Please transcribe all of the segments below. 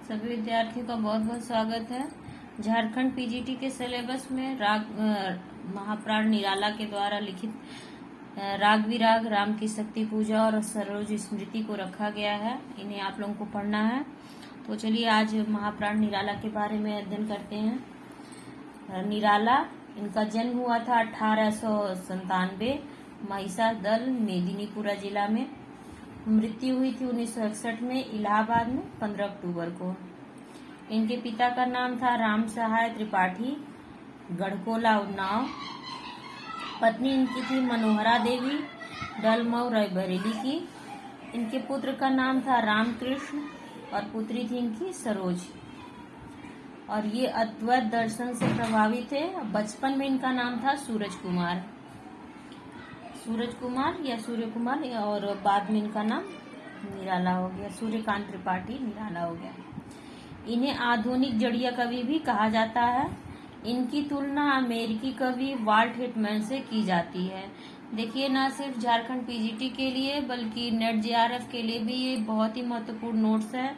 सभी विद्यार्थियों का बहुत बहुत स्वागत है। झारखंड पीजीटी के सिलेबस में महाप्राण निराला के द्वारा लिखित राग विराग, राम की शक्ति पूजा और सरोज स्मृति को रखा गया है। इन्हें आप लोगों को पढ़ना है। तो चलिए आज महाप्राण निराला के बारे में अध्ययन करते हैं। निराला, इनका जन्म हुआ था 1897 महिषादल मेदिनीपुरा जिला में। मृत्यु हुई थी 1961 में इलाहाबाद में 15 अक्टूबर को। इनके पिता का नाम था राम सहाय त्रिपाठी, गढ़कोला उन्नाव। पत्नी इनकी थी मनोहरा देवी, डलमऊ रायबरेली की। इनके पुत्र का नाम था रामकृष्ण और पुत्री थी इनकी सरोज। और ये अद्वैत दर्शन से प्रभावित थे। बचपन में इनका नाम था सूरज कुमार या सूर्य कुमार, और बाद में इनका नाम निराला हो गया, सूर्यकांत त्रिपाठी निराला हो गया। इन्हें आधुनिक जड़िया कवि भी कहा जाता है। इनकी तुलना अमेरिकी कवि वाल्ट व्हिटमैन से की जाती है। देखिए, ना सिर्फ झारखंड पीजीटी के लिए बल्कि नेट जेआरएफ के लिए भी ये बहुत ही महत्वपूर्ण नोट्स है।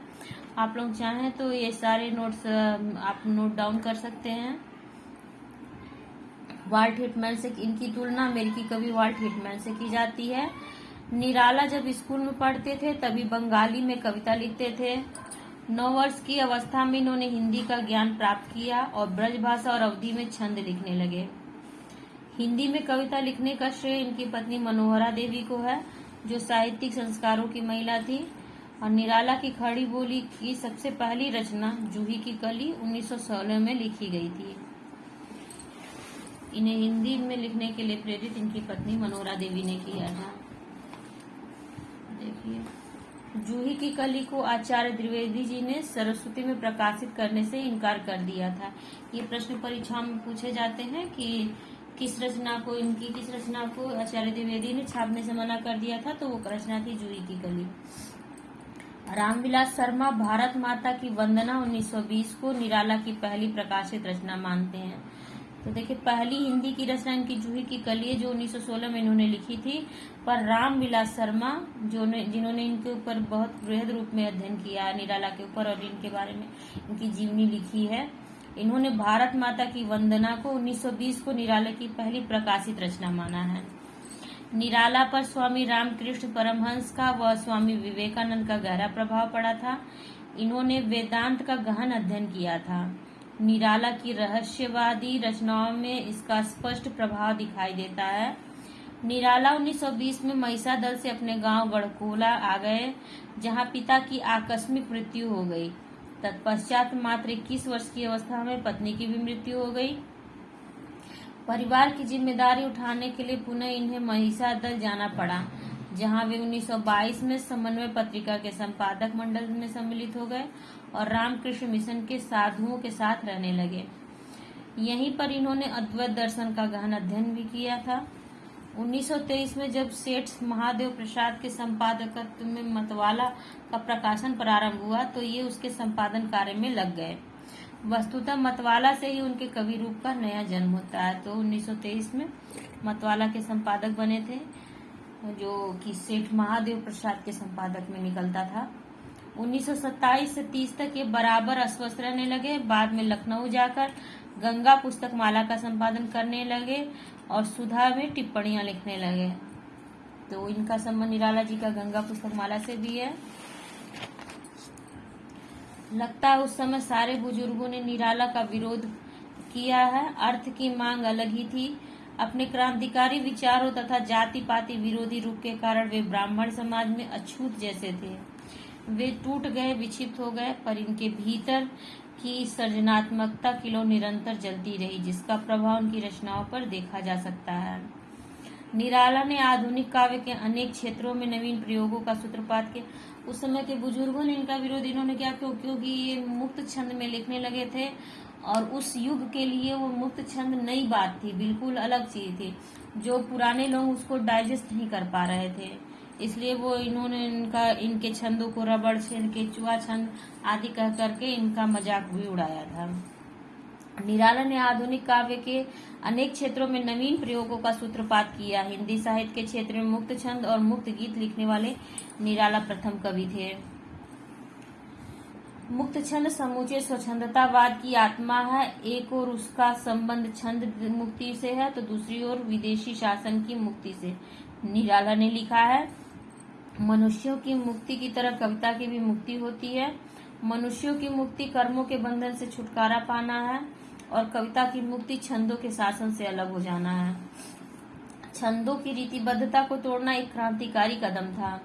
आप लोग चाहें तो ये सारे नोट्स आप नोट डाउन कर सकते हैं। वाल्ट व्हिटमैन से इनकी तुलना अमेरिकी कवि वाल्ट व्हिटमैन से की जाती है। निराला जब स्कूल में पढ़ते थे तभी बंगाली में कविता लिखते थे। 9 वर्ष की अवस्था में इन्होंने हिंदी का ज्ञान प्राप्त किया और ब्रजभाषा और अवधी में छंद लिखने लगे। हिंदी में कविता लिखने का श्रेय इनकी पत्नी मनोहरा देवी को है, जो साहित्यिक संस्कारों की महिला थी। और निराला की खड़ी बोली की सबसे पहली रचना जूही की कली 1916 में लिखी गई थी। इन्हें हिंदी में लिखने के लिए प्रेरित इनकी पत्नी मनोहरा देवी ने किया था। देखिए, जूही की कली को आचार्य द्विवेदी जी ने सरस्वती में प्रकाशित करने से इनकार कर दिया था। ये प्रश्न परीक्षा में पूछे जाते हैं कि किस रचना को आचार्य द्विवेदी ने छापने से मना कर दिया था, तो वो रचना थी जूही की कली। रामविलास शर्मा भारत माता की वंदना 1920 को निराला की पहली प्रकाशित रचना मानते हैं। तो देखिए, पहली हिंदी की रचना इनकी जूही की कली है, जो 1916 में इन्होंने लिखी थी। पर रामविलास शर्मा जिन्होंने इनके ऊपर बहुत बृहद रूप में अध्ययन किया निराला के ऊपर और इनके बारे में इनकी जीवनी लिखी है, इन्होंने भारत माता की वंदना को 1920 को निराला की पहली प्रकाशित रचना माना है। निराला पर स्वामी रामकृष्ण परमहंस का व स्वामी विवेकानंद का गहरा प्रभाव पड़ा था। इन्होंने वेदांत का गहन अध्ययन किया था। निराला की रहस्यवादी रचनाओं में इसका स्पष्ट प्रभाव दिखाई देता है। निराला 1920 में महिषादल से अपने गांव गढ़कोला आ गए, जहां पिता की आकस्मिक मृत्यु हो गई। तत्पश्चात मात्र 21 वर्ष की अवस्था में पत्नी की भी मृत्यु हो गई। परिवार की जिम्मेदारी उठाने के लिए पुनः इन्हें महिषादल जाना पड़ा, जहां वे 1922 में समन्वय पत्रिका के संपादक मंडल में सम्मिलित हो गए और रामकृष्ण मिशन के साधुओं के साथ रहने लगे। यहीं पर इन्होंने अद्वैत दर्शन का गहन अध्ययन भी किया था। 1923 में जब सेठ महादेव प्रसाद के संपादकत्व में मतवाला का प्रकाशन प्रारंभ हुआ, तो ये उसके संपादन कार्य में लग गए। वस्तुतः मतवाला से ही उनके कवि रूप का नया जन्म होता है। तो 1923 में मतवाला के संपादक बने थे, जो कि सेठ महादेव प्रसाद के संपादक में निकलता था। 1927 से 30 तक ये बराबर अस्वस्थ रहने लगे। बाद में लखनऊ जाकर गंगा पुस्तक माला का संपादन करने लगे और सुधा में टिप्पणियां लिखने लगे। तो इनका संबंध निराला जी का गंगा पुस्तक माला से भी है। लगता है उस समय सारे बुजुर्गों ने निराला का विरोध किया है। अर्थ की मांग अलग ही थी। अपने क्रांतिकारी विचारों तथा जाति पाति विरोधी रूप के कारण वे ब्राह्मण समाज में अछूत जैसे थे। वे टूट गए, विक्षिप्त हो गए, पर इनके भीतर की सृजनात्मकता की लौ निरंतर जलती रही, जिसका प्रभाव उनकी रचनाओं पर देखा जा सकता है। निराला ने आधुनिक काव्य के अनेक क्षेत्रों में नवीन प्रयोगों का सूत्रपात किया। उस समय के बुजुर्गों ने इनका विरोध इन्होंने क्या, क्योंकि ये मुक्त छंद में लिखने लगे थे और उस युग के लिए वो मुक्त छंद नई बात थी, बिल्कुल अलग चीज थी, जो पुराने लोग उसको डाइजेस्ट नहीं कर पा रहे थे। इसलिए वो इन्होंने इनके छंदों को रबड़ छंद, केचुआ छंद आदि कह करके इनका मजाक भी उड़ाया था। निराला ने आधुनिक काव्य के अनेक क्षेत्रों में नवीन प्रयोगों का सूत्रपात किया। हिंदी साहित्य के क्षेत्र में मुक्त छंद और मुक्त गीत लिखने वाले निराला प्रथम कवि थे। मुक्त छंद समूचे स्वच्छंदतावाद की आत्मा है। एक और उसका संबंध छंद मुक्ति से है तो दूसरी ओर विदेशी शासन की मुक्ति से। निराला ने लिखा है, मनुष्यों की मुक्ति की तरह कविता की भी मुक्ति होती है। मनुष्यों की मुक्ति कर्मों के बंधन से छुटकारा पाना है और कविता की मुक्ति छंदों के शासन से अलग हो जाना है। छंदों की रीतिबद्धता को तोड़ना एक क्रांतिकारी कदम था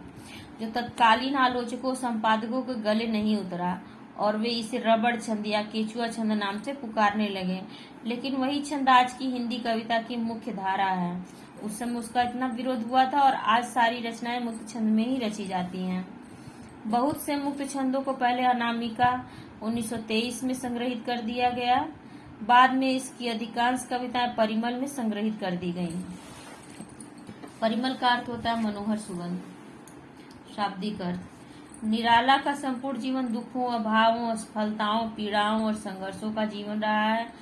जो तत्कालीन आलोचकों संपादकों के गले नहीं उतरा और वे इसे रबड़ छंद या केचुआ छंद नाम से पुकारने लगे। लेकिन वही छंद आज की हिंदी कविता की मुख्य धारा है। उस समय उसका इतना विरोध हुआ था और आज सारी रचनाएं मुक्त छंद में ही रची जाती हैं। बहुत से मुक्त छंदों को पहले अनामिका 1923 में संग्रहित कर दिया गया, बाद में इसकी अधिकांश कविताएं परिमल में संग्रहित कर दी गईं। परिमल का अर्थ होता है मनोहर सुगंध। शाब्दिक अर्थ, निराला का संपूर्ण जीवन दुखों, अभावों, असफलताओं, पीड़ाओं और संघर्षों का जीवन रहा है।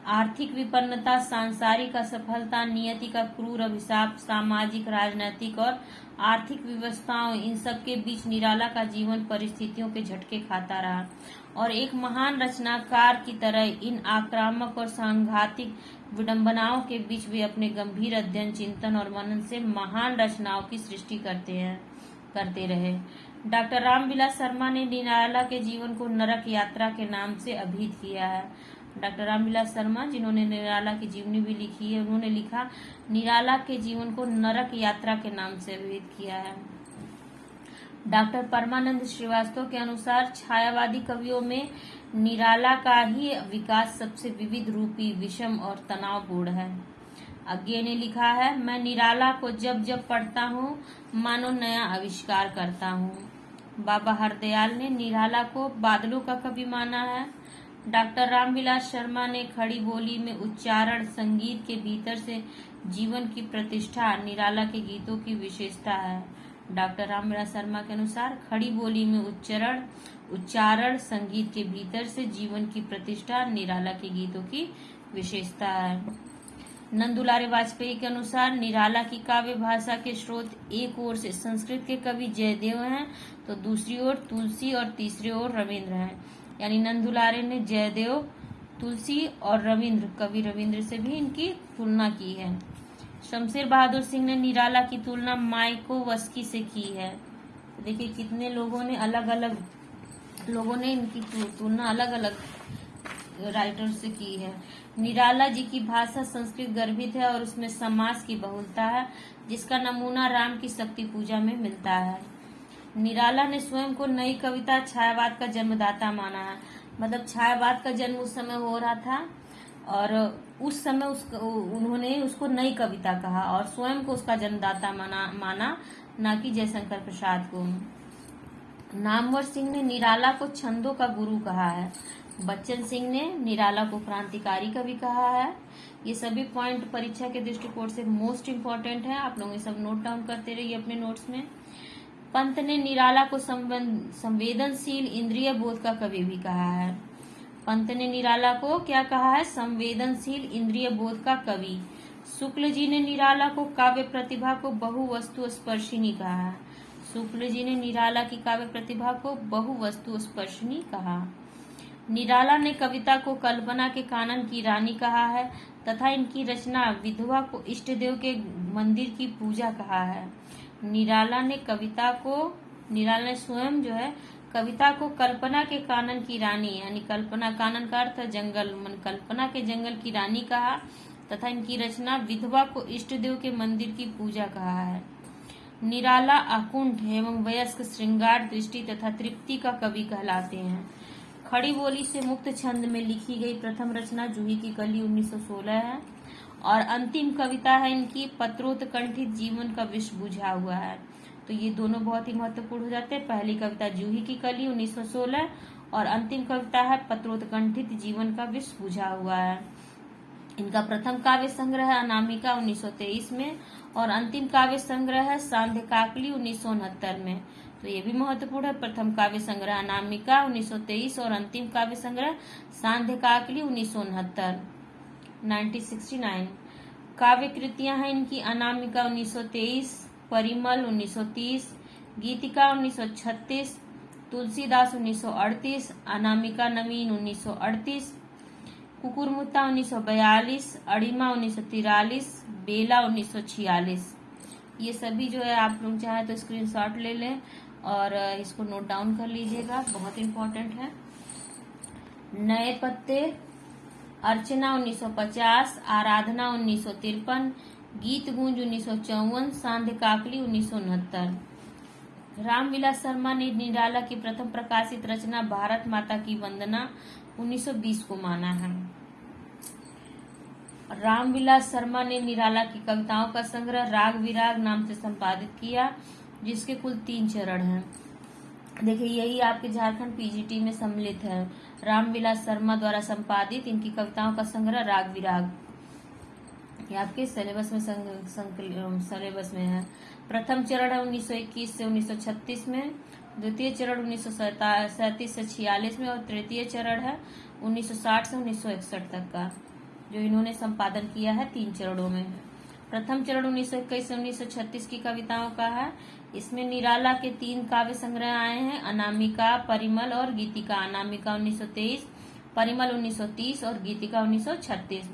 आर्थिक विपन्नता, सांसारिक असफलता, नियति का क्रूर अभिशाप, सामाजिक, राजनैतिक और आर्थिक व्यवस्थाओं, इन सब के बीच निराला का जीवन परिस्थितियों के झटके खाता रहा और एक महान रचनाकार की तरह इन आक्रामक और सांघातिक विडंबनाओं के बीच वे अपने गंभीर अध्ययन, चिंतन और मनन से महान रचनाओं की सृष्टि करते रहे। डॉक्टर रामविलास शर्मा ने निराला के जीवन को नरक यात्रा के नाम से अभिहित किया है। डॉक्टर रामविलास शर्मा, जिन्होंने निराला की जीवनी भी लिखी है, उन्होंने लिखा, निराला के जीवन को नरक यात्रा के नाम से अभिहित किया है। डॉक्टर परमानंद श्रीवास्तव के अनुसार छायावादी कवियों में निराला का ही विकास सबसे विविध रूपी, विषम और तनावपूर्ण है। अज्ञे ने लिखा है, मैं निराला को जब जब पढ़ता हूँ मानो नया आविष्कार करता हूँ। बाबा हरदयाल ने निराला को बादलों का कवि माना है। डॉक्टर रामविलास शर्मा ने खड़ी बोली में उच्चारण, संगीत के भीतर से जीवन की प्रतिष्ठा निराला के गीतों की विशेषता है। डॉक्टर रामविलास शर्मा के अनुसार खड़ी बोली में उच्चारण, संगीत के भीतर से जीवन की प्रतिष्ठा निराला के गीतों की विशेषता है। नंदुलारे वाजपेयी के अनुसार निराला की काव्य भाषा के स्रोत एक ओर से संस्कृत के कवि जयदेव हैं तो दूसरी ओर तुलसी और तीसरी ओर रविंद्र हैं। यानी नंदुलारे ने जयदेव, तुलसी और कवि रविंद्र से भी इनकी तुलना की है। शमशेर बहादुर सिंह ने निराला की तुलना मायाकोवस्की से की है। देखिए कितने लोगों ने इनकी तुलना अलग अलग राइटर से की है। निराला जी की भाषा संस्कृत गर्भित है और उसमें समास की बहुलता है, जिसका नमूना राम की शक्ति पूजा में मिलता है। निराला ने स्वयं को नई कविता छायावाद का जन्मदाता माना है। मतलब छायावाद का जन्म उस समय हो रहा था और उस समय उन्होंने उसको नई कविता कहा और स्वयं को उसका जन्मदाता माना, ना कि जयशंकर प्रसाद को। नामवर सिंह ने निराला को छंदों का गुरु कहा है। बच्चन सिंह ने निराला को क्रांतिकारी कवि कहा है। ये सभी पॉइंट परीक्षा के दृष्टिकोण से मोस्ट इम्पोर्टेंट है। आप लोग ये सब नोट डाउन करते रहिए अपने नोट्स में। पंत ने निराला को संवेदनशील इंद्रिय बोध का कवि भी कहा है। पंत ने निराला को क्या कहा है? संवेदनशील इंद्रिय बोध का कवि। शुक्ल जी ने निराला को काव्य प्रतिभा को बहुवस्तु स्पर्शिनी कहा है। शुक्ल जी ने निराला की काव्य प्रतिभा को बहुवस्तु स्पर्शिनी कहा। निराला ने कविता को कल्पना के कानन की रानी कहा है तथा इनकी रचना विधवा को इष्ट देव के मंदिर की पूजा कहा है। निराला ने स्वयं जो है कविता को कल्पना के कानन की रानी, यानी कल्पना, कानन का अर्थ जंगल, कल्पना के जंगल की रानी कहा तथा इनकी रचना विधवा को इष्ट देव के मंदिर की पूजा कहा है। निराला अकुंठ एवं वयस्क श्रृंगार दृष्टि तथा तृप्ति का कवि कहलाते हैं। खड़ी बोली से मुक्त छंद में लिखी गई प्रथम रचना जूही की कली 1916 है और अंतिम कविता है इनकी पत्रोत्कंठित जीवन का विष बुझा हुआ है। तो ये दोनों बहुत ही महत्वपूर्ण हो जाते हैं। पहली कविता जूही की कली 1916 और अंतिम कविता है पत्रोत्कंठित जीवन का विष बुझा हुआ है। इनका प्रथम काव्य संग्रह है अनामिका 1923 में और अंतिम काव्य संग्रह है सांध्य काकली 1969 में। तो ये भी महत्वपूर्ण है। प्रथम काव्य संग्रह अनामिका 1923 और अंतिम काव्य संग्रह सांध्य काकली 1969। काव्य कृतियां हैं इनकी अनामिका 1923, परिमल 1930, गीतिका 1936, तुलसीदास 1938, अनामिका नवीन 1938, कुकुरमुत्ता 1942, अड़िमा 1943, बेला 1946। ये सभी जो है आप लोग चाहे तो स्क्रीनशॉट ले लें और इसको नोट डाउन कर लीजिएगा, बहुत इंपॉर्टेंट है। नए पत्ते, अर्चना 1950, आराधना 1953, गीत गूंज 1954, सांध्य काकली 1969। रामविलास शर्मा ने निराला की प्रथम प्रकाशित रचना भारत माता की वंदना 1920 को माना है। रामविलास शर्मा ने निराला की कविताओं का संग्रह राग विराग नाम से संपादित किया, जिसके कुल 3 चरण हैं। देखिए, यही आपके झारखंड पीजीटी में सम्मिलित है। रामविलास शर्मा द्वारा संपादित इनकी कविताओं का संग्रह राग विराग, ये आपके सिलेबस में है। प्रथम चरण है 1921 से 1936 में, द्वितीय चरण 1937 से 46 में और तृतीय चरण है 1960 से 1961 तक का, जो इन्होंने संपादन किया है 3 चरणों में है। प्रथम चरण 1921 से 1936 की कविताओं का है। इसमें निराला के 3 काव्य संग्रह आए हैं, अनामिका, परिमल और गीतिका। अनामिका 1923, परिमल 1930 और गीतिका 1936।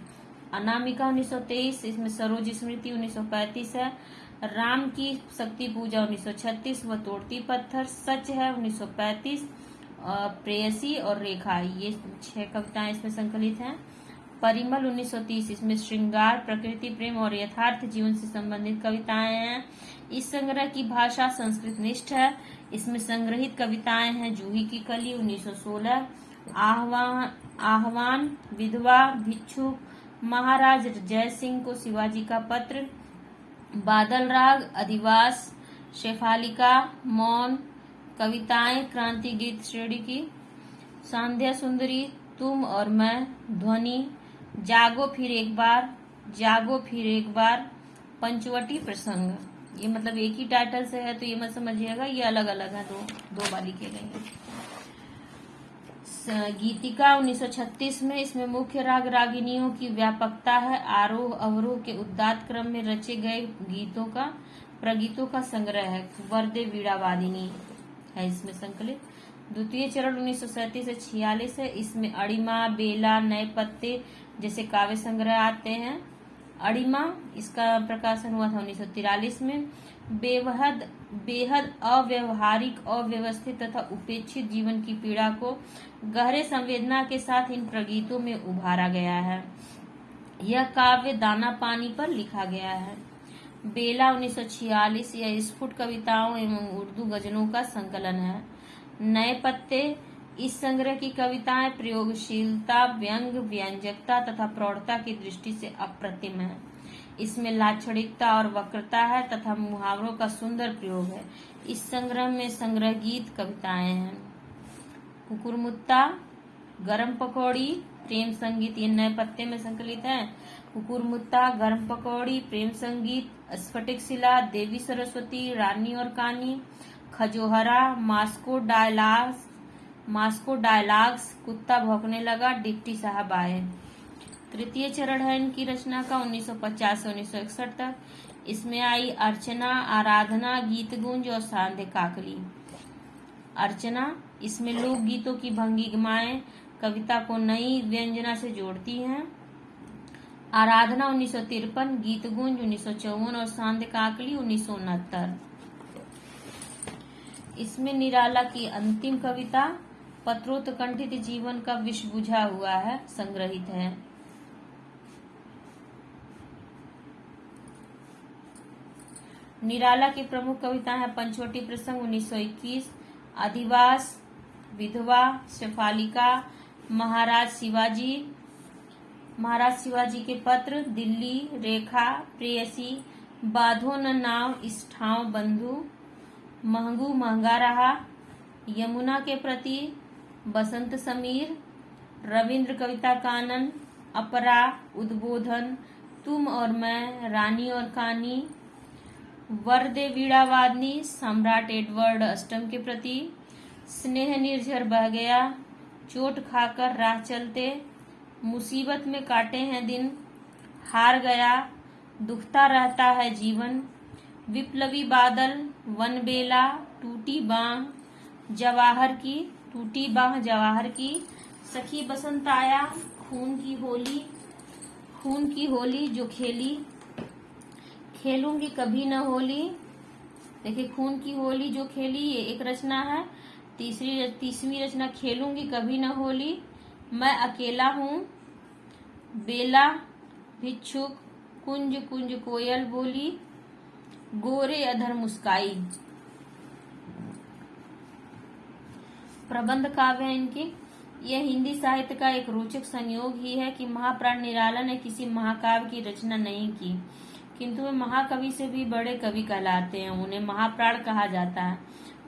अनामिका 1923, इसमें सरोज स्मृति 1935 है, राम की शक्ति पूजा 1936, व तोड़ती पत्थर, सच है 1935, प्रेयसी और रेखा, ये 6 कविताएं इसमें संकलित हैं। परिमल 1930, इसमें श्रृंगार, प्रकृति प्रेम और यथार्थ जीवन से संबंधित कविताएं हैं। इस संग्रह की भाषा संस्कृत निष्ठ है। इसमें संग्रहित कविताएं हैं जूही की कली 1916, आह्वान, विधवा, भिक्षु, महाराज जय सिंह को शिवाजी का पत्र, बादल राग, अधिवास, शेफालिका, मौन, कविताएं क्रांति गीत श्रेणी की, सांध्या सुंदरी, तुम और मैं, ध्वनि, जागो फिर एक बार, जागो फिर एक बार, पंचवटी प्रसंग। ये मतलब एक ही टाइटल से है तो ये मत समझिएगा, ये अलग अलग है, दो बार लिखे गए हैं। गीतिका 1936 में, इसमें मुख्य राग रागिनियों की व्यापकता है। आरोह अवरोह के उदात्त क्रम में रचे गए गीतों का प्रगीतों का संग्रह है। वरदे वीणा वादिनी है इसमें संकलित। द्वितीय चरण 1937 से 46 है। इसमें अड़िमा, बेला, नए पत्ते जैसे काव्य संग्रह आते हैं। अड़िमा, इसका प्रकाशन हुआ था 1943 में। बेहद अव्यवहारिक, अव्यवस्थित तथा उपेक्षित जीवन की पीड़ा को गहरे संवेदना के साथ इन प्रगीतों में उभारा गया है। यह काव्य दाना पानी पर लिखा गया है। बेला 1946, यह स्फुट कविताओं एवं उर्दू गजलों का संकलन है। नए पत्ते, इस संग्रह की कविताएं प्रयोगशीलता, व्यंग, व्यंजकता तथा प्रौढ़ता की दृष्टि से अप्रतिम है। इसमें लाक्षणिकता और वक्रता है तथा मुहावरों का सुंदर प्रयोग है। इस संग्रह में संग्रह गीत कविताएं हैं। कुकुरमुत्ता, गरम पकौड़ी, प्रेम संगीत, ये नए पत्ते में संकलित है। कुकुरमुत्ता, गरम पकौड़ी, प्रेम संगीत, स्फटिक शिला, देवी सरस्वती, रानी और कानी, खजोहरा, मास्को डायलॉग्स, कुत्ता भौंकने लगा, डिप्टी साहब आए। तृतीय चरण है इनकी रचना का 1950 से 1961 तक। इसमें आई अर्चना, आराधना, गीत गुंज और सांध्य काकली। अर्चना, इसमें लोक गीतों की भंगिमाएं कविता को नई व्यंजना से जोड़ती हैं। आराधना 1953, गीत गुंज 1954 और सांध्य काकली 1969। इसमें निराला की अंतिम कविता पत्रोत्कंठित जीवन का विष बुझा हुआ है संग्रहित है। निराला की प्रमुख कविताएं हैं पंचवटी प्रसंग 1921, अधिवास, विधवा, शेफालिका, महाराज शिवाजी के पत्र, दिल्ली, रेखा, प्रेयसी, बाधो न नाव इस ठाव बंधु, महंगू महंगा रहा, यमुना के प्रति, बसंत समीर, रविंद्र कविता कानन, अपरा, उद्बोधन, तुम और मैं, रानी और कानी, वरदे वीणा वादनी, सम्राट एडवर्ड अष्टम के प्रति, स्नेह निर्झर बह गया, चोट खाकर राह चलते, मुसीबत में काटे हैं दिन, हार गया, दुखता रहता है जीवन, विप्लवी बादल, वन बेला, टूटी बांह, जवाहर की, टूटी बाह जवाहर की, सखी बसंत आया, खून की होली, खून की होली जो खेली, खेलूंगी कभी न होली। देखिए खून की होली जो खेली ये एक रचना है। तीसवीं रचना खेलूंगी कभी न होली, मैं अकेला हूँ, बेला भिक्षुक, कुंज कुंज कोयल बोली, गोरे अधर मुस्काई। प्रबंध काव्य है इनके। यह हिंदी साहित्य का एक रोचक संयोग ही है कि महाप्राण निराला ने किसी महाकाव्य की रचना नहीं की, किंतु वे महाकवि से भी बड़े कवि कहलाते हैं। उन्हें महाप्राण कहा जाता है,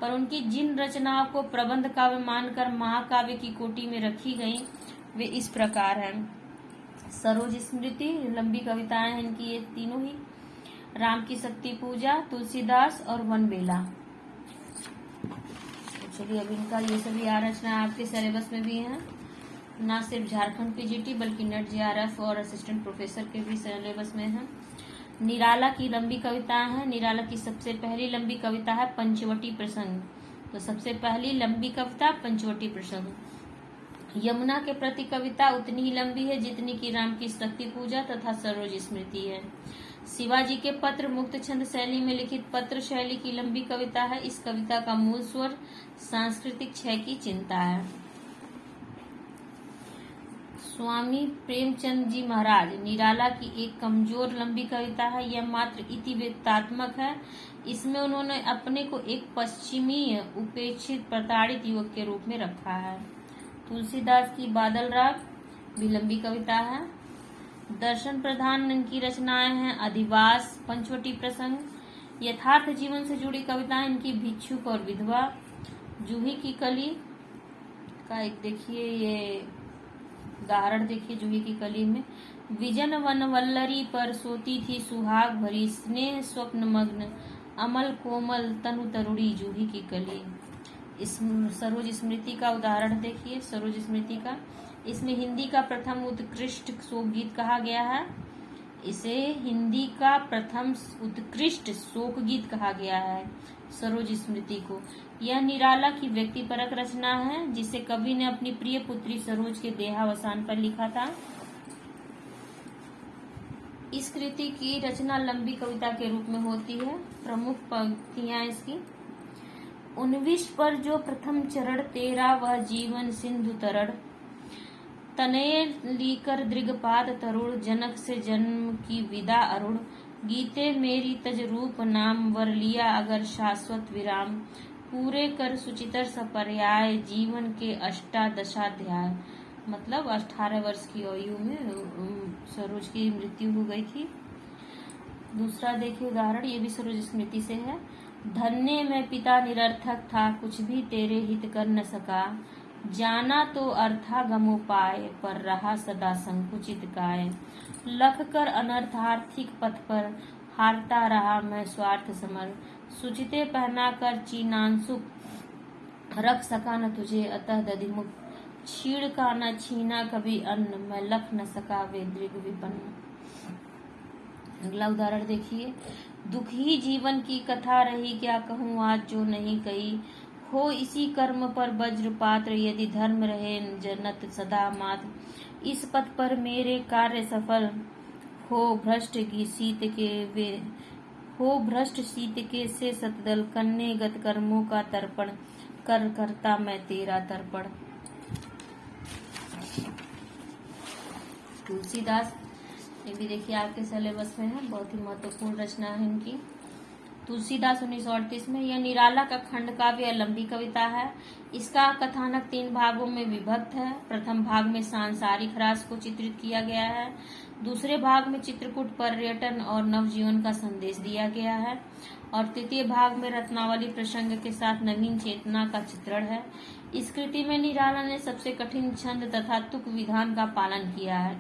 पर उनकी जिन रचनाओं को प्रबंध काव्य मानकर महाकाव्य की कोटि में रखी गई वे इस प्रकार हैं। सरोज स्मृति, लंबी कविताएं हैं इनकी ये तीनों ही। राम की शक्ति पूजा, तुलसीदास और वनबेला। चलिए अब इनका ये सभी रचना आपके सिलेबस में भी है, ना सिर्फ झारखंड पीजीटी बल्कि नेट जेआरएफ और असिस्टेंट प्रोफेसर के भी सिलेबस में है। निराला की लंबी कविताएं हैं। निराला की सबसे पहली लंबी कविता है पंचवटी प्रसंग। तो सबसे पहली लंबी कविता पंचवटी प्रसंग। यमुना के प्रति कविता उतनी ही लंबी है जितनी की राम की शक्ति पूजा तथा सरोज स्मृति है। शिवाजी के पत्र मुक्त छंद शैली में लिखित पत्र शैली की लंबी कविता है। इस कविता का मूल स्वर सांस्कृतिक क्षय की चिंता है। स्वामी प्रेमचंद जी महाराज, निराला की एक कमजोर लंबी कविता है। यह मात्र इतिवृत्तात्मक है। इसमें उन्होंने अपने को एक पश्चिमी उपेक्षित प्रताड़ित युवक के रूप में रखा है। तुलसीदास की बादल राग भी लंबी कविता है। दर्शन प्रधान इनकी रचनाएं हैं। अधिवास, पंचवटी प्रसंग, यथार्थ जीवन से जुड़ी कविताएं इनकी भिक्षुक और विधवा। जूही की कली का एक देखिए ये उदाहरण देखिए जूही की कली में। विजन वन वल्लरी पर सोती थी सुहाग भरी, स्नेह स्वप्न मग्न अमल कोमल तनु तरुड़ी जूही की कली। इस सरोज स्मृति का उदाहरण देखिए, सरोज स्मृति का। इसमें हिंदी का प्रथम उत्कृष्ट शोक गीत कहा गया है। इसे हिंदी का प्रथम उत्कृष्ट शोक गीत कहा गया है सरोज स्मृति को। यह निराला की व्यक्तिपरक रचना है जिसे कवि ने अपनी प्रिय पुत्री सरोज के देहावसान पर लिखा था। इस कृति की रचना लंबी कविता के रूप में होती है। प्रमुख पंक्तियां इसकी। 19 पर जो प्रथम चरण तेरा वह जीवन सिंधु तरड़, तनये लीकर दृगपात तरुण, जनक से जन्म की विदा अरुण, गीते मेरी तज रूप नाम, वर लिया अगर शाश्वत विराम, पूरे कर सुचितर सपर्याय, जीवन के अष्टादशाध्याय। मतलब 18 वर्ष की आयु में सरोज की मृत्यु हो गई थी। दूसरा देखिए उदाहरण, ये भी सरोज स्मृति से है। धन्य में पिता निरर्थक था, कुछ भी तेरे हित कर न सका, जाना तो अर्थागमो पाए, पर रहा सदा संकुचित काय, लख कर अनर्थार्थिक पथ पर, हारता रहा मैं स्वार्थ समर, सुचिते पहना कर चीनांसुक, रख सका न तुझे अतः दधिमुख, छीड़ का न छीना कभी अन्न, मैं लख न सका वे दृग विपन्न। अगला उदाहरण देखिए। दुख ही जीवन की कथा रही, क्या कहूँ आज जो नहीं कही, हो इसी कर्म पर वज्रपात्र, यदि धर्म रहे जन्नत सदा मात, इस पथ पर मेरे कार्य सफल, हो भ्रष्ट शीत के से सतदल, कन्ने गत कर्मों का तर्पण, कर करता मैं तेरा तर्पण। तुलसीदास, ये भी देखिए आपके सिलेबस में है, बहुत ही महत्वपूर्ण रचना है इनकी। तुलसीदास 1938 में। यह निराला का खंड काव्य या लंबी कविता है। इसका कथानक 3 भागों में विभक्त है। प्रथम भाग में सांसारिक ह्रास को चित्रित किया गया है। दूसरे भाग में चित्रकूट पर्यटन और नवजीवन का संदेश दिया गया है और तृतीय भाग में रत्नावली प्रसंग के साथ नवीन चेतना का चित्रण है। इस कृति में निराला ने सबसे कठिन छंद तथा तुक विधान का पालन किया है।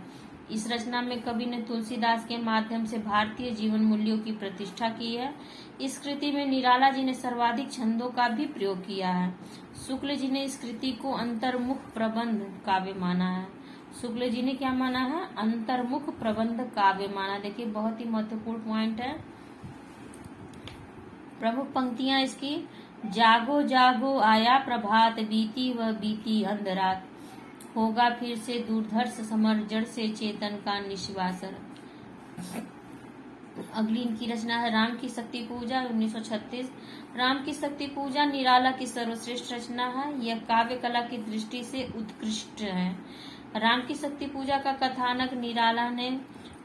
इस रचना में कवि ने तुलसीदास के माध्यम से भारतीय जीवन मूल्यों की प्रतिष्ठा की है। इस कृति में निराला जी ने सर्वाधिक छंदों का भी प्रयोग किया है। शुक्ल जी ने इस कृति को अंतर्मुख प्रबंध काव्य माना है। शुक्ल जी ने क्या माना है? अंतर्मुख प्रबंध काव्य माना। देखिए बहुत ही महत्वपूर्ण पॉइंट है। प्रमुख पंक्तियां इसकी। जागो जागो आया प्रभात, बीती वह बीती अंधरात, होगा फिर से दूरधर्ष समर, जड़ से चेतन का निश्वासन। अगली इनकी रचना है राम की शक्ति पूजा 1936। राम की शक्ति पूजा निराला की सर्वश्रेष्ठ रचना है। यह काव्य कला की दृष्टि से उत्कृष्ट है। राम की शक्ति पूजा का कथानक निराला ने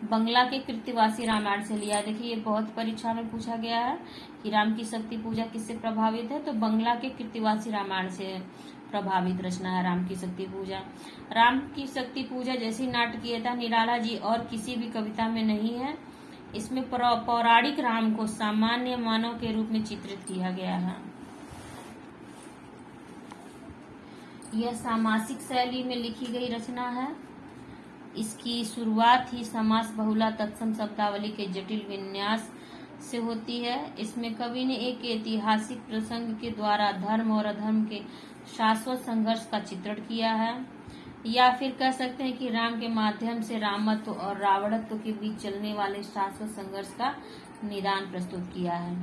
बंगला के कृत्यवासी रामायण से लिया। देखिए, ये बहुत परीक्षा में पूछा गया है कि राम की शक्ति पूजा किससे प्रभावित है, तो बंगला के कृत्यवासी रामायण से प्रभावित रचना है राम की शक्ति पूजा। राम की शक्ति पूजा जैसी नाटकीयता निराला जी और किसी भी कविता में नहीं है। इसमें पौराणिक राम को सामान्य मानव के रूप में चित्रित किया गया है। यह सामासिक शैली में लिखी गई रचना है। इसकी शुरुआत ही समास बहुला तत्सम शब्दावली के जटिल विन्यास से होती है। इसमें कवि ने एक ऐतिहासिक प्रसंग के द्वारा धर्म और अधर्म के शाश्वत संघर्ष का चित्रण किया है, या फिर कह सकते हैं कि राम के माध्यम से रामत्व और रावणत्व के बीच चलने वाले शाश्वत संघर्ष का निदान प्रस्तुत किया है।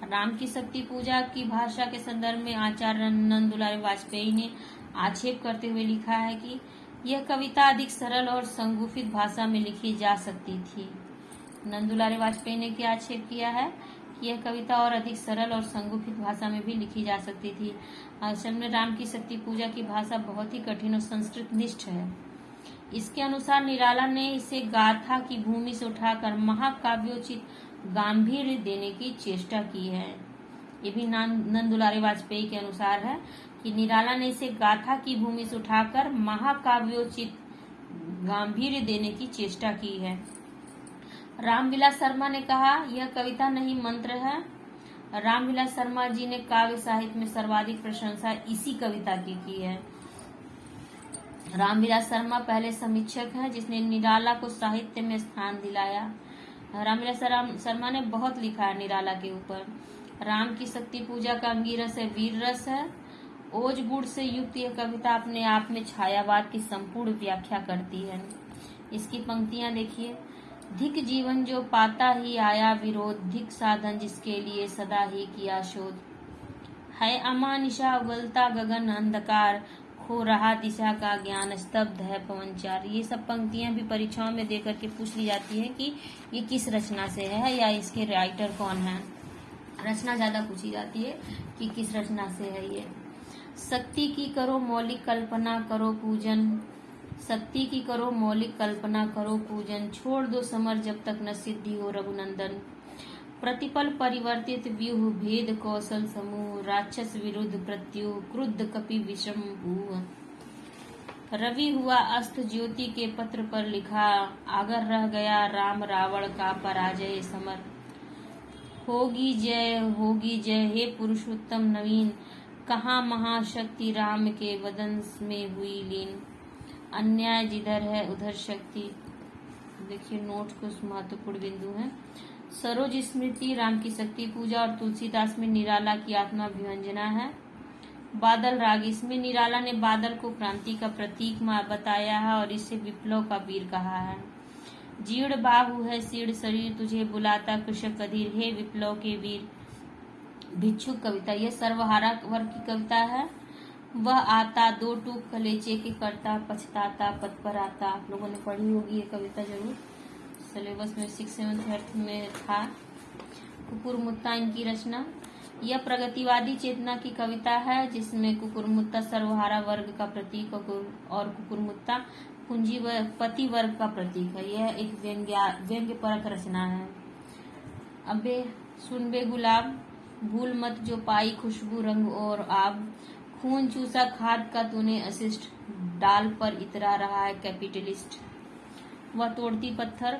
राम की शक्ति पूजा की भाषा के संदर्भ में आचार्य नंदुलाल वाजपेयी ने आक्षेप करते हुए लिखा है कि यह कविता अधिक सरल और संगुफित भाषा में लिखी जा सकती थी। नंदुलाल वाजपेयी ने क्या आक्षेप किया है कि यह कविता और अधिक सरल और संगुफित भाषा में भी लिखी जा सकती थी। असल में राम की शक्ति पूजा की भाषा बहुत ही कठिन और संस्कृत निष्ठ है। इसके अनुसार निराला ने इसे गाथा की भूमि से उठाकर महाकाव्योचित गांभीर्य देने की चेष्टा की है। ये भी नंदुलाल वाजपेयी के अनुसार है कि निराला ने इसे गाथा की भूमि से उठाकर महाकाव्योचित गांभीर्य देने की चेष्टा की है। रामविलास शर्मा ने कहा, यह कविता नहीं मंत्र है। रामविलास शर्मा जी ने काव्य साहित्य में सर्वाधिक प्रशंसा इसी कविता की है। रामविलास शर्मा पहले समीक्षक हैं जिसने निराला को साहित्य में स्थान दिलाया। रामविलास शर्मा ने बहुत लिखा है निराला के ऊपर। राम की शक्ति पूजा का अंगिरस है वीर रस है। ओज गुड़ से युक्त यह कविता अपने आप में छायावाद की संपूर्ण व्याख्या करती है। इसकी पंक्तियां देखिए। धिक जीवन जो पाता ही आया विरोध, धिक साधन जिसके लिए सदा ही किया शोध, है अमानिशा उगलता गगन अंधकार, खो रहा दिशा का ज्ञान, स्तब्ध है पवनचार। ये सब पंक्तियां भी परीक्षाओं में देकर के पूछ ली जाती है कि ये किस रचना से है या इसके राइटर कौन है। रचना ज्यादा पूछी जाती है कि किस रचना से है ये। शक्ति की करो मौलिक कल्पना करो पूजन, शक्ति की करो मौलिक कल्पना करो पूजन, छोड़ दो समर जब तक न सिद्धि हो रघुनंदन, प्रतिपल परिवर्तित व्यूह भेद कौशल समूह, राक्षस विरुद्ध प्रत्युह क्रुद्ध कपि विषम भूह, रवि हुआ अस्त ज्योति के पत्र पर लिखा, आगर रह गया राम रावण का पराजय समर, होगी जय हे पुरुषोत्तम नवीन, कहाँ महाशक्ति राम के वदन में हुई लीन, अन्याय जिधर है उधर शक्ति। देखिए नोट कुछ महत्वपूर्ण बिंदु हैं। सरोज स्मृति राम की शक्ति पूजा और तुलसीदास में निराला की आत्माभिव्यंजना है। बादल राग, इसमें निराला ने बादल को क्रांति का प्रतीक बताया है और इसे विप्लव का वीर कहा है। जीर्ण बाहु है शीर्ण शरीर तुझे बुलाता कृषक अधीर, हे विप्लव के वीर। भिक्षुक कविता, यह सर्वहारा वर्ग की कविता है। वह आता दो टूक कलेचे के करता, पछताता पद पर आता। आप लोगों ने पढ़ी होगी ये कविता जरूर, सिलेबस में 6th 7th 8th में था। कुकुरमुत्ता इनकी रचना। यह प्रगतिवादी चेतना की कविता है जिसमें कुकुरमुत्ता सर्वहारा वर्ग का प्रतीक और कुकुरमुत्ता पूंजीपति वर्ग का प्रतीक है। यह एक व्यंग्य परक रचना है। अबे सुन बे गुलाब, भूल मत जो पाई खुशबू रंग और आब, खून चूसा खाद का तूने अशिष्ट, डाल पर इतरा रहा है कैपिटलिस्ट। वह तोड़ती पत्थर,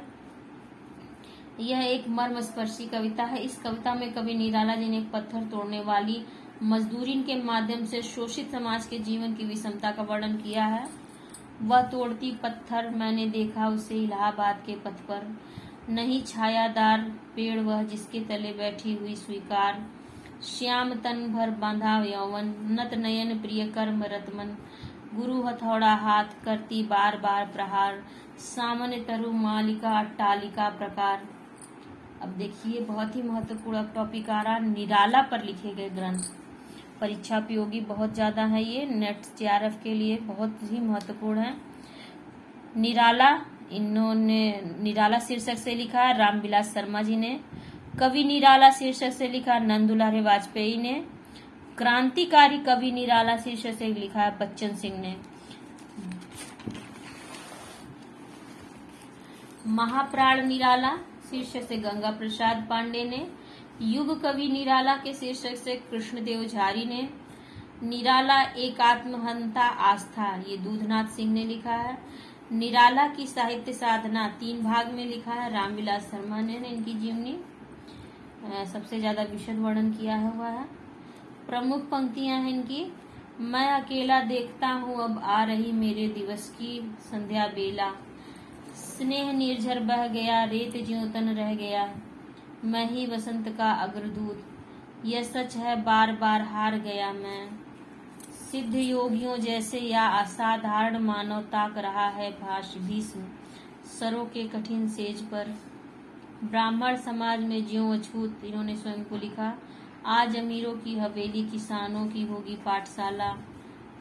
यह एक मर्मस्पर्शी कविता है। इस कविता में कवि निराला जी ने एक पत्थर तोड़ने वाली मजदूरीन के माध्यम से शोषित समाज के जीवन की विषमता का वर्णन किया है। वह तोड़ती पत्थर मैंने देखा उसे इलाहाबाद के पथ पर, नहीं छायादार पेड़ वह जिसके तले बैठी हुई स्वीकार, श्याम तन भर बांधा यौवन, नत नयन प्रिय कर्म रतमन, गुरु हथौड़ा हाथ करती बार बार प्रहार, सामने तरु मालिका अट्टालिका प्रकार, अब देखिए बहुत ही महत्वपूर्ण टॉपिक आ रहा, निराला पर लिखे गए ग्रंथ। परीक्षा उपयोगी बहुत ज्यादा है, ये नेट जेआरएफ के लिए बहुत ही महत्वपूर्ण है। निराला, इन्होंने निराला शीर्षक से लिखा है रामविलास शर्मा जी ने। कवि निराला शीर्षक से लिखा नंदुलाल वाजपेयी ने। क्रांतिकारी कवि निराला शीर्षक से लिखा है बच्चन सिंह ने। महाप्राण निराला शीर्षक से गंगा प्रसाद पांडे ने। युग कवि निराला के शीर्षक से कृष्णदेव झारी ने। निराला एक आत्महंता आस्था, ये दूधनाथ सिंह ने लिखा है। निराला की साहित्य साधना 3 भाग में लिखा है रामविलास शर्मा ने इनकी जीवनी सबसे ज्यादा विशद वर्णन किया हुआ है। प्रमुख पंक्तियां हैं इनकी। मैं अकेला देखता हूँ अब आ रही मेरे दिवस की संध्या बेला, स्नेह निर्झर बह गया रेत ज्यों तन रह गया, मैं ही वसंत का अग्रदूत, यह सच है बार बार हार गया मैं, सिद्ध योगियों जैसे या असाधारण मानव ताक रहा है भाष भीष्म सरों के कठिन सेज पर, ब्राह्मण समाज में ज्यों अछूत, इन्होंने स्वयं को लिखा। आज अमीरों की हवेली किसानों की होगी पाठशाला,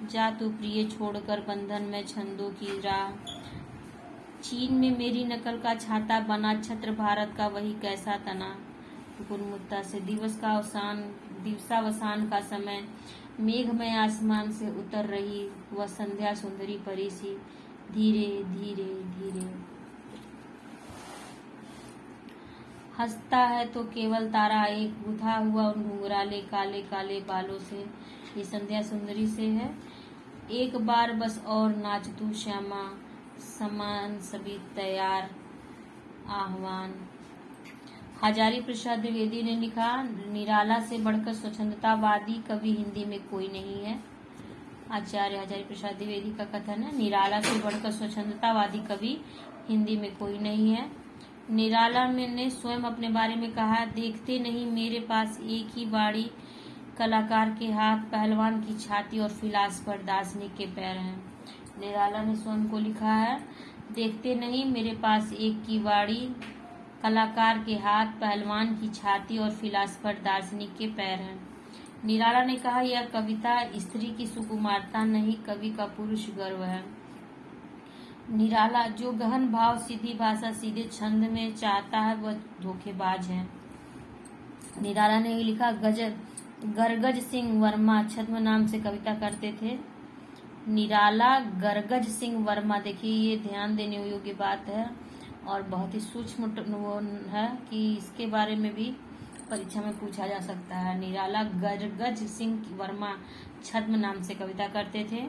जा तू प्रिय छोड़कर बंधन में छंदों की राह, चीन में मेरी नकल का छाता बना छत्र भारत का वही कैसा तना, गुणमुद्दा से दिवसावसान का समय, मेघमय आसमान से उतर रही वह संध्या सुंदरी परी सी, धीरे धीरे धीरे, हंसता है तो केवल तारा एक, गुथा हुआ उन घुंघराले काले काले बालों से, ये संध्या सुंदरी से है। एक बार बस और नाच तू श्यामा, समान सभी तैयार आह्वान। हजारी प्रसाद द्विवेदी ने लिखा, निराला से बढ़कर स्वच्छंदतावादी कवि हिंदी में कोई नहीं है। आचार्य हजारी प्रसाद द्विवेदी का कथन है, निराला से बढ़कर स्वच्छंदतावादी कवि हिंदी में कोई नहीं है। निराला ने स्वयं अपने बारे में कहा, देखते नहीं मेरे पास एक ही बाड़ी, कलाकार के हाथ, पहलवान की छाती और फिलासफर दार्शनिक के पैर हैं। निराला ने स्वयं को लिखा है, देखते नहीं मेरे पास एक की बाड़ी, कलाकार के हाथ, पहलवान की छाती और फिलासफर दार्शनिक के पैर हैं। निराला ने कहा, यह कविता स्त्री की सुकुमारता नहीं, कवि का पुरुष गर्व है। निराला जो गहन भाव, सीधी भाषा, सीधे छंद में चाहता है वह धोखेबाज है। निराला ने लिखा, गरगज सिंह वर्मा छद्म नाम से कविता करते थे। निराला गरगज सिंह वर्मा, देखिए ये ध्यान देने योग्य बात है और बहुत ही सूक्ष्म है कि इसके बारे में भी परीक्षा में पूछा जा सकता है। निराला गरगज सिंह वर्मा छद्म नाम से कविता करते थे।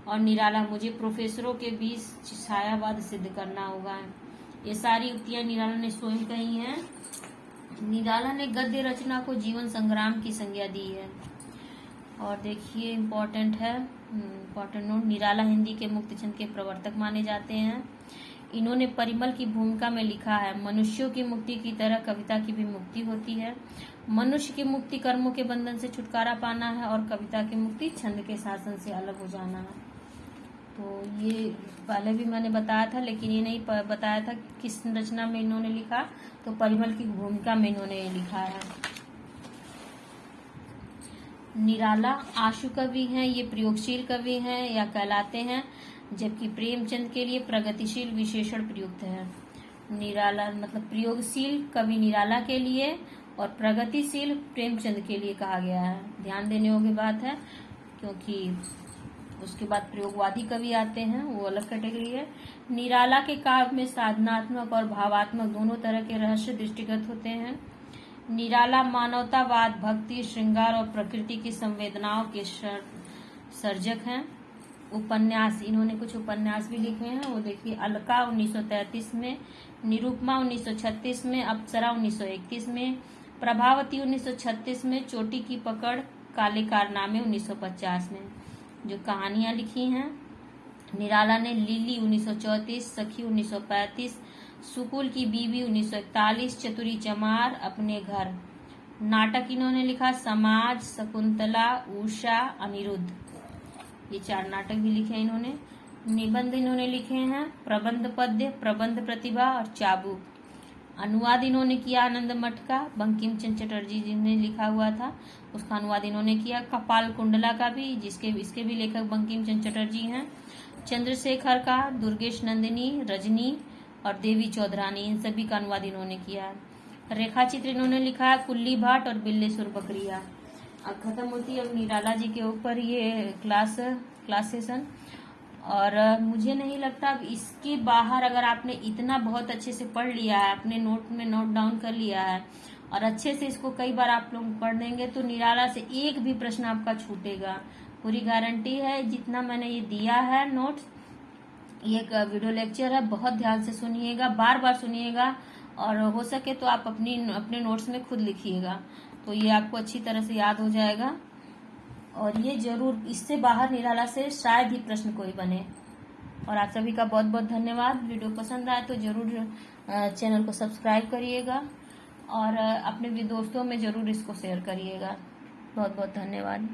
और निराला, मुझे प्रोफेसरों के बीच छायावाद सिद्ध करना होगा, ये सारी उक्तियां निराला ने स्वयं कही हैं। निराला ने गद्य रचना को जीवन संग्राम की संज्ञा दी है। और देखिए इम्पोर्टेंट नोट, निराला हिंदी के मुक्ति छंद के प्रवर्तक माने जाते हैं। इन्होंने परिमल की भूमिका में लिखा है, मनुष्यों की मुक्ति की तरह कविता की भी मुक्ति होती है। मनुष्य की मुक्ति कर्मों के बंधन से छुटकारा पाना है और कविता की मुक्ति छंद के शासन से अलग हो जाना है। तो ये पहले भी मैंने बताया था, लेकिन ये नहीं बताया था किस रचना में इन्होंने लिखा, तो परिमल की भूमिका में इन्होंने लिखा है। निराला आशु कवि हैं, ये प्रयोगशील कवि हैं या कहलाते हैं, जबकि प्रेमचंद के लिए प्रगतिशील विशेषण प्रयुक्त है। निराला मतलब प्रयोगशील कवि निराला के लिए और प्रगतिशील प्रेमचंद के लिए कहा गया है। ध्यान देने योग्य बात है, क्योंकि उसके बाद प्रयोगवादी कवि आते हैं, वो अलग कैटेगरी है। निराला के काव्य में साधनात्मक और भावात्मक दोनों तरह के रहस्य दृष्टिगत होते हैं। निराला मानवतावाद, भक्ति, श्रृंगार और प्रकृति की संवेदनाओं के सर्जक हैं। उपन्यास, इन्होंने कुछ उपन्यास भी लिखे हैं, वो देखिए, अलका 1933 में, निरूपमा 1936 में, अप्सरा 1931 में, प्रभावती 1936 में, चोटी की पकड़, काले कारनामे 1950 में जो कहानियां लिखी हैं। निराला ने लिली 1934, सखी 1935, सुकुल की बीवी 1941, चतुरी चमार, अपने घर। नाटक इन्होंने लिखा, समाज, शकुंतला, उषा, अनिरुद्ध, ये 4 नाटक भी लिखे इन्होंने। निबंध इन्होंने लिखे हैं, प्रबंध पद्य, प्रबंध प्रतिभा और चाबुक। अनुवाद इन्होंने किया आनंद मठ का, बंकिम चंद्र चटर्जी जी ने लिखा हुआ था, उसका अनुवाद इन्होंने किया। कपाल कुंडला का भी, इसके भी लेखक बंकिम चंद्र चटर्जी हैं। चंद्रशेखर का, दुर्गेश नंदिनी, रजनी और देवी चौधरानी, इन सभी का अनुवाद इन्होंने किया है। रेखा चित्र इन्होंने लिखा है कुल्ली भाट और बिल्लेश्वर बकरिया। अब खत्म होती है अब निराला जी के ऊपर ये क्लास सेशन। और मुझे नहीं लगता अब इसके बाहर अगर आपने इतना बहुत अच्छे से पढ़ लिया है, अपने नोट में नोट डाउन कर लिया है और अच्छे से इसको कई बार आप लोग पढ़ देंगे तो निराला से एक भी प्रश्न आपका छूटेगा, पूरी गारंटी है। जितना मैंने ये दिया है नोट्स, ये एक वीडियो लेक्चर है, बहुत ध्यान से सुनिएगा, बार बार सुनिएगा और हो सके तो आप अपने नोट्स में खुद लिखिएगा, तो ये आपको अच्छी तरह से याद हो जाएगा। और ये जरूर, इससे बाहर निराला से शायद ही प्रश्न कोई बने। और आप सभी का बहुत बहुत धन्यवाद। वीडियो पसंद आए तो जरूर चैनल को सब्सक्राइब करिएगा और अपने भी दोस्तों में जरूर इसको शेयर करिएगा। बहुत बहुत धन्यवाद।